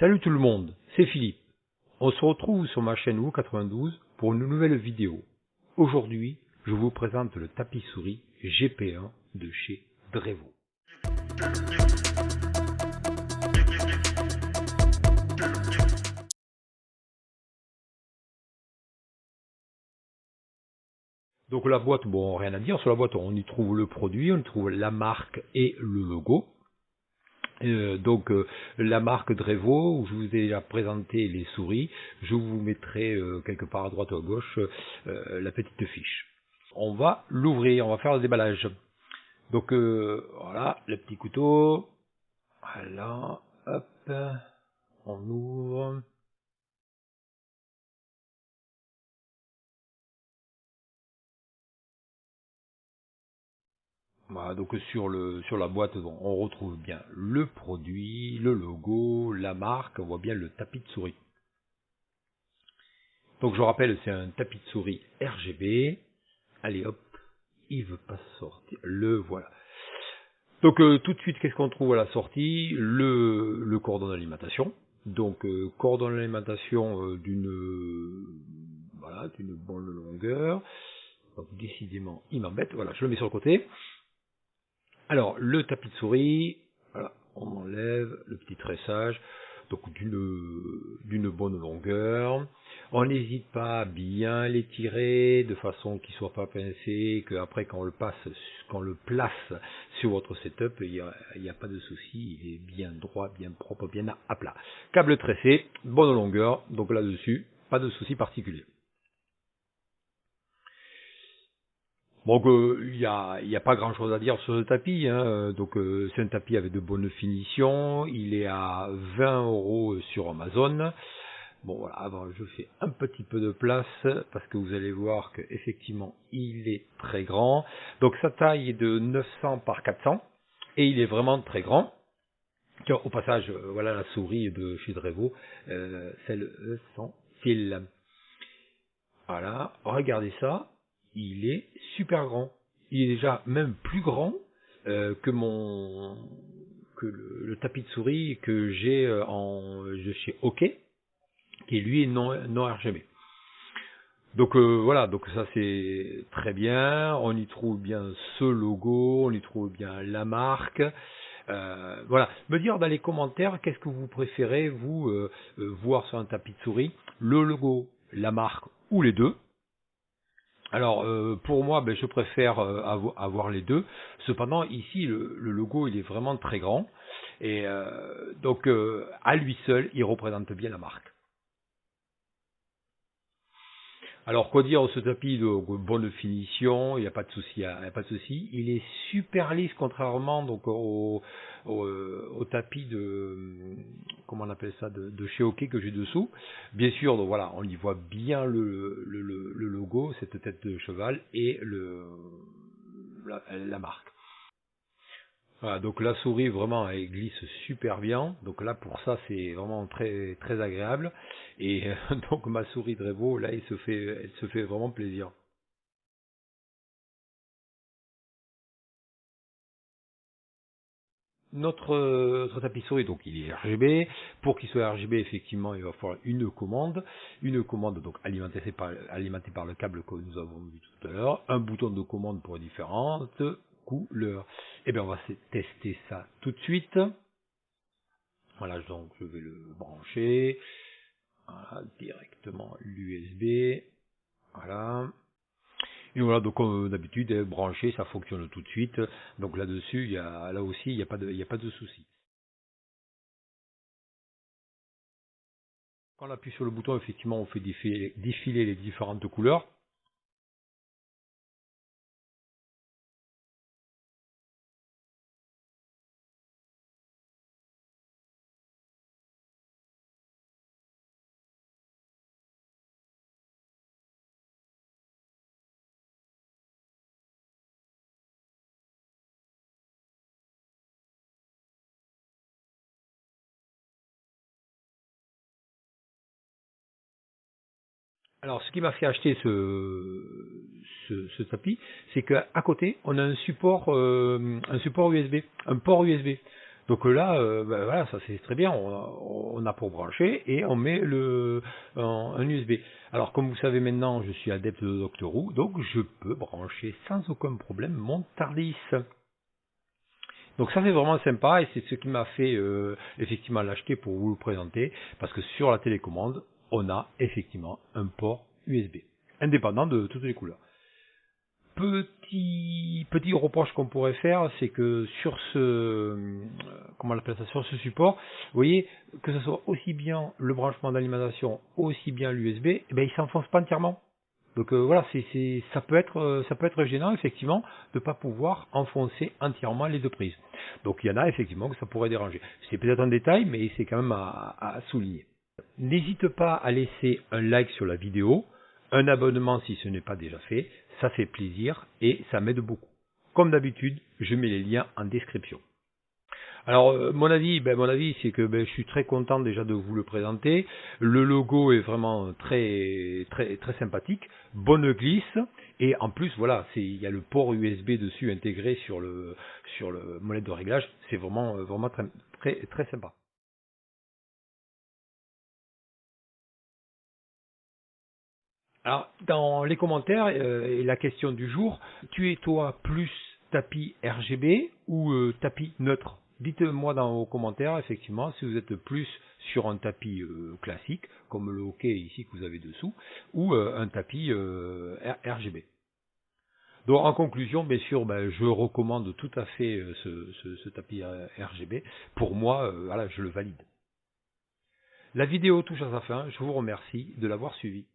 Salut tout le monde, c'est Philippe. On se retrouve sur ma chaîne WU92 pour une nouvelle vidéo. Aujourd'hui, je vous présente le tapis souris GP1 de chez Drevo. Donc la boîte, bon, rien à dire, sur la boîte on y trouve le produit, on y trouve la marque et le logo. La marque Drevo, où je vous ai déjà présenté les souris, je vous mettrai quelque part à droite ou à gauche la petite fiche. On va l'ouvrir, on va faire le déballage. Donc voilà, le petit couteau, voilà, hop, on ouvre. Voilà, donc sur la boîte, bon, on retrouve bien le produit, le logo, la marque, on voit bien le tapis de souris. Donc je rappelle, c'est un tapis de souris RGB. Allez hop, il veut pas sortir, le voilà. Donc tout de suite, qu'est-ce qu'on trouve à la sortie? Le cordon d'alimentation. Donc cordon d'alimentation d'une bonne longueur. Donc décidément, il m'embête. Voilà, je le mets sur le côté. Alors le tapis de souris, voilà, on enlève le petit tressage. Donc d'une bonne longueur. On n'hésite pas à bien l'étirer de façon qu'il ne soit pas pincé, qu'après quand on le place sur votre setup, il n'y a pas de souci, il est bien droit, bien propre, bien à plat. Câble tressé, bonne longueur, donc là-dessus, pas de souci particulier. Donc il n'y a pas grand chose à dire sur ce tapis, hein. Donc c'est un tapis avec de bonnes finitions, il est à 20 € sur Amazon. Bon voilà, avant je fais un petit peu de place parce que vous allez voir que effectivement il est très grand. Donc sa taille est de 900 par 400 et il est vraiment très grand. Tiens, au passage, voilà la souris de chez Drevo, celle sans fil. Voilà, regardez ça, il est super grand. Il est déjà même plus grand que le tapis de souris que j'ai de chez OK, qui lui est non RGB. Donc voilà, donc ça c'est très bien, on y trouve bien ce logo, on y trouve bien la marque. Voilà, me dire dans les commentaires qu'est-ce que vous préférez vous voir sur un tapis de souris, le logo, la marque ou les deux. Alors pour moi, je préfère avoir les deux. Cependant ici le logo il est vraiment très grand et donc à lui seul il représente bien la marque. Alors quoi dire, ce tapis de bonne finition, il n'y a pas de souci, il n'y a pas de souci. Il est super lisse contrairement donc au tapis comment on appelle ça de chez OK que j'ai dessous. Bien sûr, donc voilà, on y voit bien le logo, cette tête de cheval et la marque. Voilà, donc la souris vraiment elle glisse super bien, donc là pour ça c'est vraiment très très agréable et donc ma souris Drevo là elle se fait vraiment plaisir. Notre tapis souris donc il est RGB, pour qu'il soit RGB effectivement il va falloir une commande donc alimentée par le câble que nous avons vu tout à l'heure, un bouton de commande pour différentes couleurs. Et bien on va tester ça tout de suite. Voilà, donc je vais le brancher. Voilà, directement l'USB. Voilà. Et voilà, donc comme d'habitude, branché, ça fonctionne tout de suite. Donc là-dessus, là aussi, il n'y a pas de souci. Quand on appuie sur le bouton, effectivement, on fait défiler les différentes couleurs. Alors, ce qui m'a fait acheter ce tapis, c'est qu'à côté, on a un support USB, un port USB. Donc là, ben voilà, ça c'est très bien, on a pour brancher et on met un USB. Alors comme vous savez maintenant, je suis adepte de Doctor Who, donc je peux brancher sans aucun problème mon TARDIS. Donc ça c'est vraiment sympa et c'est ce qui m'a fait effectivement l'acheter pour vous le présenter, parce que sur la télécommande, on a effectivement un port USB, indépendant de toutes les couleurs. Petit reproche qu'on pourrait faire, c'est que sur comment on appelle ça, sur ce support, vous voyez, que ce soit aussi bien le branchement d'alimentation, aussi bien l'USB, eh ben, il s'enfonce pas entièrement. Donc voilà, ça peut être gênant effectivement de ne pas pouvoir enfoncer entièrement les deux prises. Donc il y en a effectivement que ça pourrait déranger. C'est peut-être un détail, mais c'est quand même à souligner. N'hésite pas à laisser un like sur la vidéo, un abonnement si ce n'est pas déjà fait, ça fait plaisir et ça m'aide beaucoup. Comme d'habitude, je mets les liens en description. Alors mon avis c'est que je suis très content déjà de vous le présenter. Le logo est vraiment très sympathique, bonne glisse et en plus voilà, il y a le port USB dessus intégré sur le molette de réglage, c'est vraiment très sympa. Alors, dans les commentaires et la question du jour, tu es toi plus tapis RGB ou tapis neutre? Dites-moi dans vos commentaires, effectivement, si vous êtes plus sur un tapis classique, comme le hockey ici que vous avez dessous, ou un tapis RGB. Donc, en conclusion, bien sûr, je recommande tout à fait ce tapis RGB. Pour moi, voilà, je le valide. La vidéo touche à sa fin. Je vous remercie de l'avoir suivi.